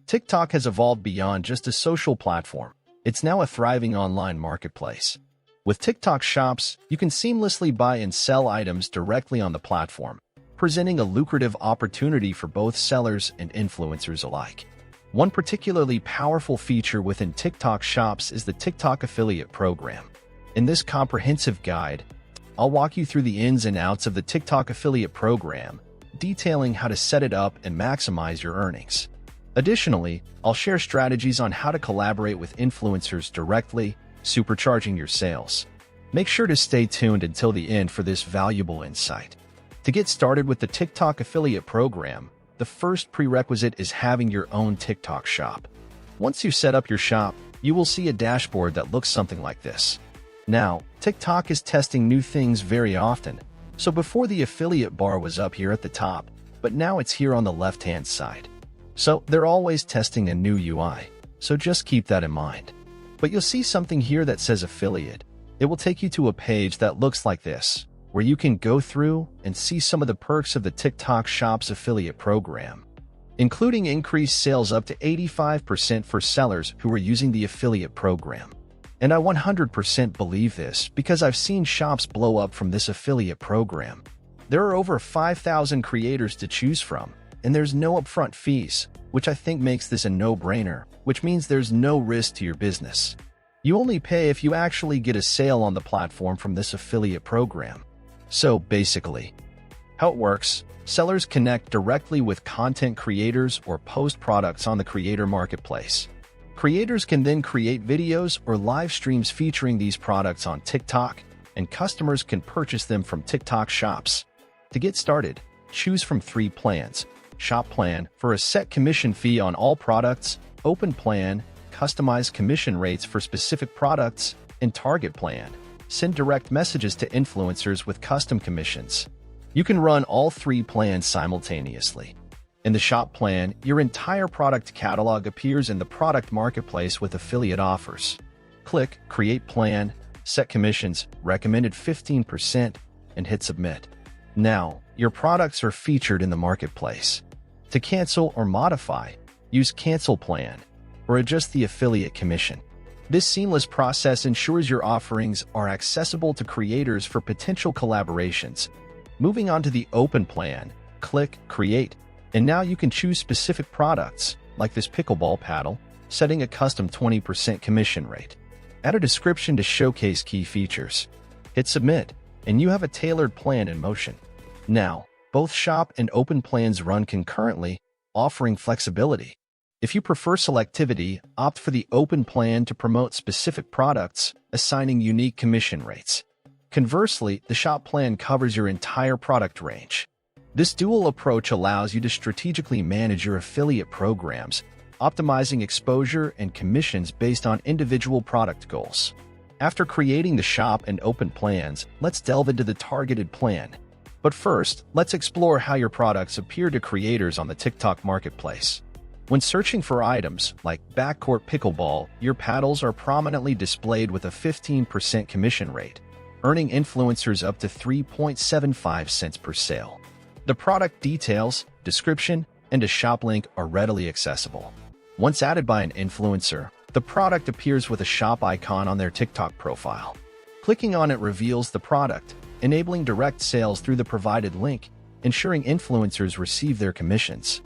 TikTok has evolved beyond just a social platform. It's now a thriving online marketplace. With TikTok shops, you can seamlessly buy and sell items directly on the platform, presenting a lucrative opportunity for both sellers and influencers alike. One particularly powerful feature within TikTok shops is the TikTok affiliate program. In this comprehensive guide, I'll walk you through the ins and outs of the TikTok affiliate program, detailing how to set it up and maximize your earnings. Additionally, I'll share strategies on how to collaborate with influencers directly, supercharging your sales. Make sure to stay tuned until the end for this valuable insight. To get started with the TikTok affiliate program, the first prerequisite is having your own TikTok shop. Once you set up your shop, you will see a dashboard that looks something like this. Now, TikTok is testing new things very often, so before the affiliate bar was up here at the top, but now it's here on the left-hand side. So they're always testing a new UI, so just keep that in mind. But you'll see something here that says affiliate. It will take you to a page that looks like this, where you can go through and see some of the perks of the TikTok Shop's affiliate program, including increased sales up to 85% for sellers who are using the affiliate program. And I 100% believe this because I've seen shops blow up from this affiliate program. There are over 5,000 creators to choose from, and there's no upfront fees, which I think makes this a no-brainer, which means there's no risk to your business. You only pay if you actually get a sale on the platform from this affiliate program. So basically, how it works, sellers connect directly with content creators or post products on the creator marketplace. Creators can then create videos or live streams featuring these products on TikTok, and customers can purchase them from TikTok shops. To get started, choose from 3 plans: Shop Plan for a set commission fee on all products, Open Plan, customized commission rates for specific products, and Target Plan. Send direct messages to influencers with custom commissions. You can run all 3 plans simultaneously. In the Shop Plan, your entire product catalog appears in the product marketplace with affiliate offers. Click Create Plan, set commissions, recommended 15%, and hit Submit. Now, your products are featured in the marketplace. To cancel or modify, use Cancel Plan, or adjust the affiliate commission. This seamless process ensures your offerings are accessible to creators for potential collaborations. Moving on to the Open Plan, click Create, and now you can choose specific products, like this pickleball paddle, setting a custom 20% commission rate. Add a description to showcase key features. Hit Submit, and you have a tailored plan in motion. Now, both Shop and Open plans run concurrently, offering flexibility. If you prefer selectivity, opt for the Open plan to promote specific products, assigning unique commission rates. Conversely, the Shop plan covers your entire product range. This dual approach allows you to strategically manage your affiliate programs, optimizing exposure and commissions based on individual product goals. After creating the Shop and Open plans, let's delve into the targeted plan. But first, let's explore how your products appear to creators on the TikTok marketplace. When searching for items like backcourt pickleball, your paddles are prominently displayed with a 15% commission rate, earning influencers up to 3.75 cents per sale. The product details, description, and a shop link are readily accessible. Once added by an influencer, the product appears with a shop icon on their TikTok profile. Clicking on it reveals the product, enabling direct sales through the provided link, ensuring influencers receive their commissions.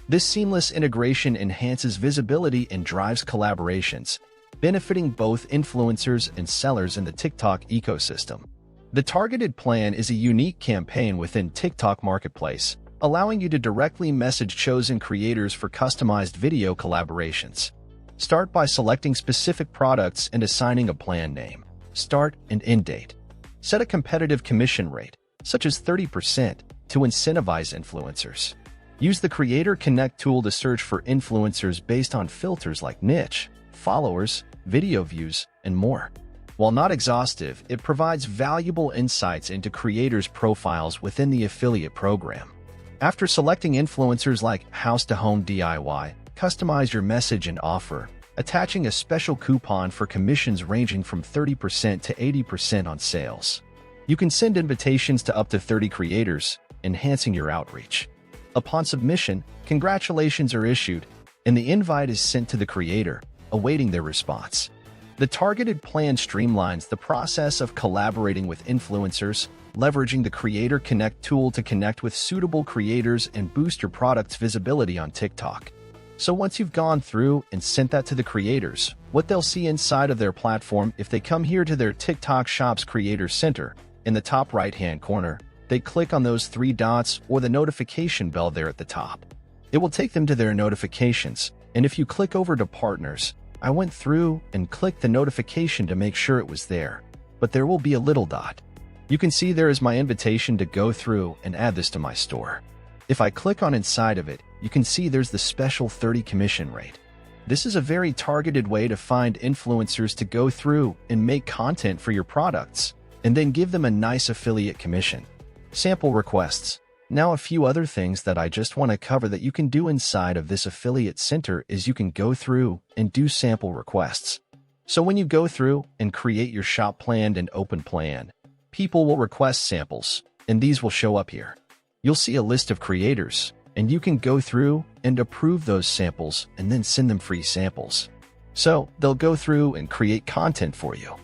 This seamless integration enhances visibility and drives collaborations, benefiting both influencers and sellers in the TikTok ecosystem. The targeted plan is a unique campaign within TikTok Marketplace, allowing you to directly message chosen creators for customized video collaborations. Start by selecting specific products and assigning a plan name, start and end date. Set a competitive commission rate, such as 30%, to incentivize influencers. Use the Creator Connect tool to search for influencers based on filters like niche, followers, video views, and more. While not exhaustive, it provides valuable insights into creators' profiles within the affiliate program. After selecting influencers like House to Home DIY, customize your message and offer, attaching a special coupon for commissions ranging from 30% to 80% on sales. You can send invitations to up to 30 creators, enhancing your outreach. Upon submission, congratulations are issued, and the invite is sent to the creator, awaiting their response. The targeted plan streamlines the process of collaborating with influencers, leveraging the Creator Connect tool to connect with suitable creators and boost your product's visibility on TikTok. So once you've gone through and sent that to the creators, what they'll see inside of their platform, if they come here to their TikTok Shop's Creator Center, in the top right-hand corner, they click on those three dots or the notification bell there at the top. It will take them to their notifications, and if you click over to Partners, I went through and clicked the notification to make sure it was there, but there will be a little dot. You can see there is my invitation to go through and add this to my store. If I click on inside of it, you can see there's the special 30 commission rate. This is a very targeted way to find influencers to go through and make content for your products, and then give them a nice affiliate commission. Sample requests. Now a few other things that I just want to cover that you can do inside of this affiliate center is you can go through and do sample requests. So when you go through and create your shop plan and open plan, people will request samples, and these will show up here. You'll see a list of creators, and you can go through and approve those samples and then send them free samples. So they'll go through and create content for you.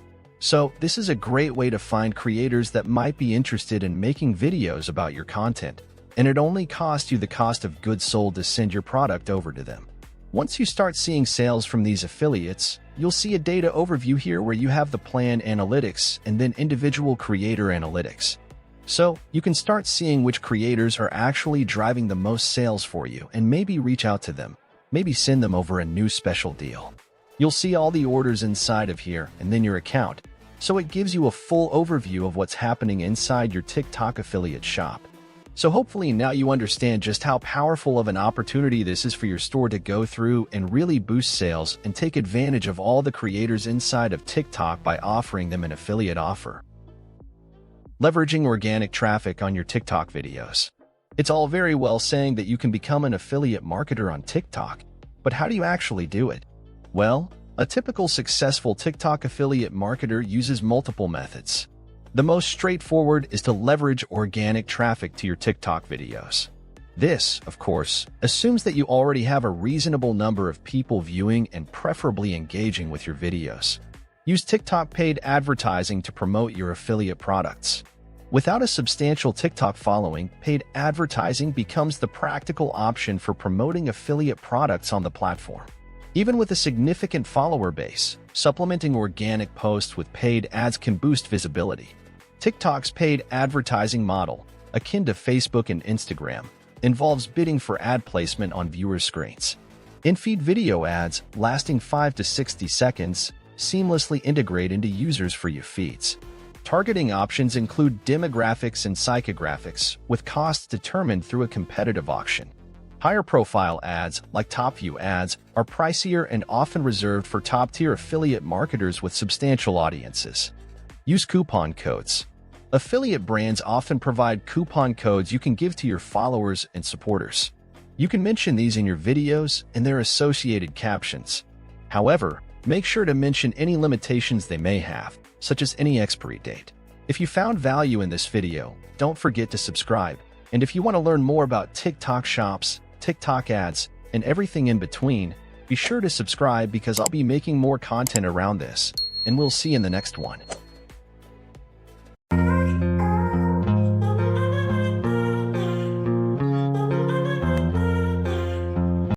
So this is a great way to find creators that might be interested in making videos about your content, and it only costs you the cost of goods sold to send your product over to them. Once you start seeing sales from these affiliates, you'll see a data overview here where you have the plan analytics and then individual creator analytics. So you can start seeing which creators are actually driving the most sales for you and maybe reach out to them, maybe send them over a new special deal. You'll see all the orders inside of here and then your account. So it gives you a full overview of what's happening inside your TikTok affiliate shop. So hopefully now you understand just how powerful of an opportunity this is for your store to go through and really boost sales and take advantage of all the creators inside of TikTok by offering them an affiliate offer. Leveraging organic traffic on your TikTok videos. It's all very well saying that you can become an affiliate marketer on TikTok, but how do you actually do it? Well, a typical successful TikTok affiliate marketer uses multiple methods. The most straightforward is to leverage organic traffic to your TikTok videos. This, of course, assumes that you already have a reasonable number of people viewing and preferably engaging with your videos. Use TikTok paid advertising to promote your affiliate products. Without a substantial TikTok following, paid advertising becomes the practical option for promoting affiliate products on the platform. Even with a significant follower base, supplementing organic posts with paid ads can boost visibility. TikTok's paid advertising model, akin to Facebook and Instagram, involves bidding for ad placement on viewers' screens. In-feed video ads, lasting 5 to 60 seconds, seamlessly integrate into users' For You feeds. Targeting options include demographics and psychographics, with costs determined through a competitive auction. Higher-profile ads, like top-view ads, are pricier and often reserved for top-tier affiliate marketers with substantial audiences. Use coupon codes. Affiliate brands often provide coupon codes you can give to your followers and supporters. You can mention these in your videos and their associated captions. However, make sure to mention any limitations they may have, such as any expiry date. If you found value in this video, don't forget to subscribe. And if you want to learn more about TikTok shops, TikTok ads, and everything in between, be sure to subscribe because I'll be making more content around this, and we'll see you in the next one.